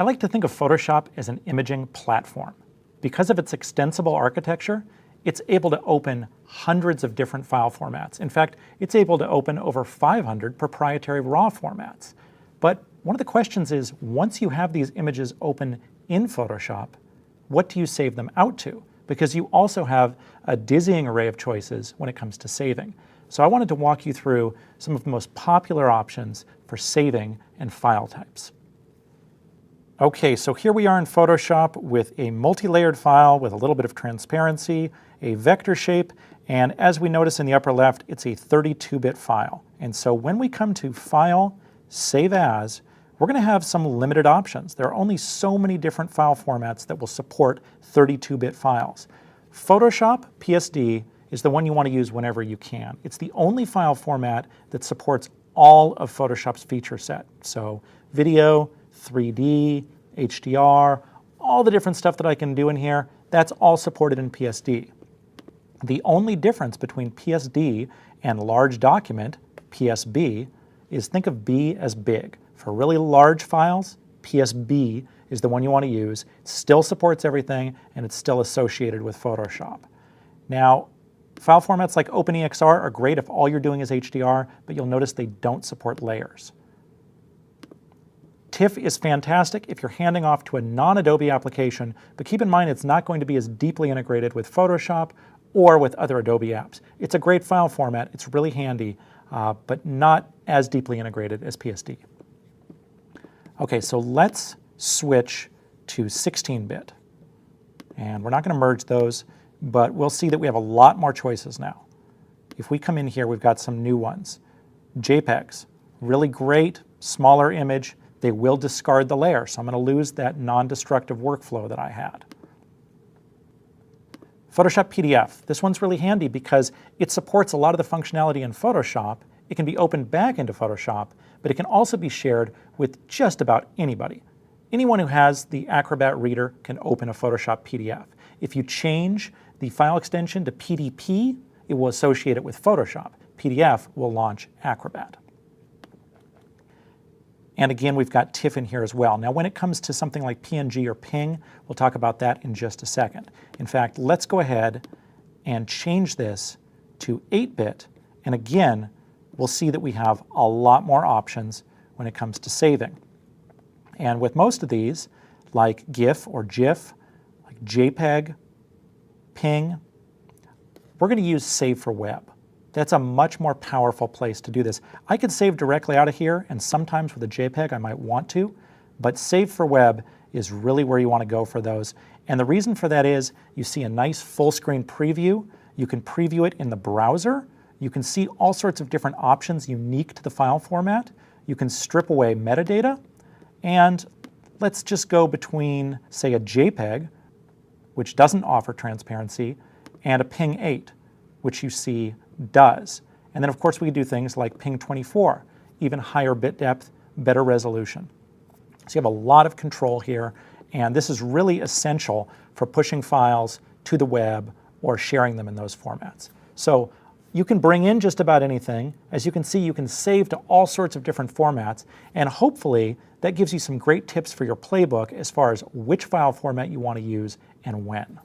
I like to think of Photoshop as an imaging platform. Because of its extensible architecture, it's able to open hundreds of different file formats. In fact, it's able to open over 500 proprietary RAW formats. But one of the questions is, once you have these images open in Photoshop, what do you save them out to? Because you also have a dizzying array of choices when it comes to saving. So I wanted to walk you through some of the most popular options for saving and file types. Okay, so here we are in Photoshop with a multi-layered file with a little bit of transparency, a vector shape, and as we notice in the upper left, it's a 32-bit file. And so when we come to File, Save As, we're going to have some limited options. There are only so many different file formats that will support 32-bit files. Photoshop PSD is the one you want to use whenever you can. It's the only file format that supports all of Photoshop's feature set. So video, 3D, HDR, all the different stuff that I can do in here, that's all supported in PSD. The only difference between PSD and large document, PSB, is think of B as big. For really large files, PSB is the one you want to use. It still supports everything, and it's still associated with Photoshop. Now, file formats like OpenEXR are great if all you're doing is HDR, but you'll notice they don't support layers. TIFF is fantastic if you're handing off to a non-Adobe application, but keep in mind it's not going to be as deeply integrated with Photoshop or with other Adobe apps. It's a great file format, it's really handy, but not as deeply integrated as PSD. Okay, so let's switch to 16-bit. And we're not going to merge those, but we'll see that we have a lot more choices now. If we come in here, we've got some new ones. JPEGs, really great, smaller image. They will discard the layer, so I'm going to lose that non-destructive workflow that I had. Photoshop PDF. This one's really handy because it supports a lot of the functionality in Photoshop. It can be opened back into Photoshop, but it can also be shared with just about anybody. Anyone who has the Acrobat Reader can open a Photoshop PDF. If you change the file extension to PDP, it will associate it with Photoshop. PDF will launch Acrobat. And again, we've got TIFF in here as well. Now, when it comes to something like PNG or PNG, we'll talk about that in just a second. In fact, let's go ahead and change this to 8-bit. And again, we'll see that we have a lot more options when it comes to saving. And with most of these, like GIF or GIF, like JPEG, PNG, we're going to use Save for Web. That's a much more powerful place to do this. I could save directly out of here, and sometimes with a JPEG I might want to, but Save for Web is really where you want to go for those. And the reason for that is you see a nice full screen preview. You can preview it in the browser. You can see all sorts of different options unique to the file format. You can strip away metadata. And let's just go between, say, a JPEG, which doesn't offer transparency, and a PNG 8, which you see does. And then of course we can do things like PNG 24, even higher bit depth, better resolution. So you have a lot of control here, and this is really essential for pushing files to the web or sharing them in those formats. So you can bring in just about anything. As you can see, you can save to all sorts of different formats, and hopefully that gives you some great tips for your playbook as far as which file format you want to use and when.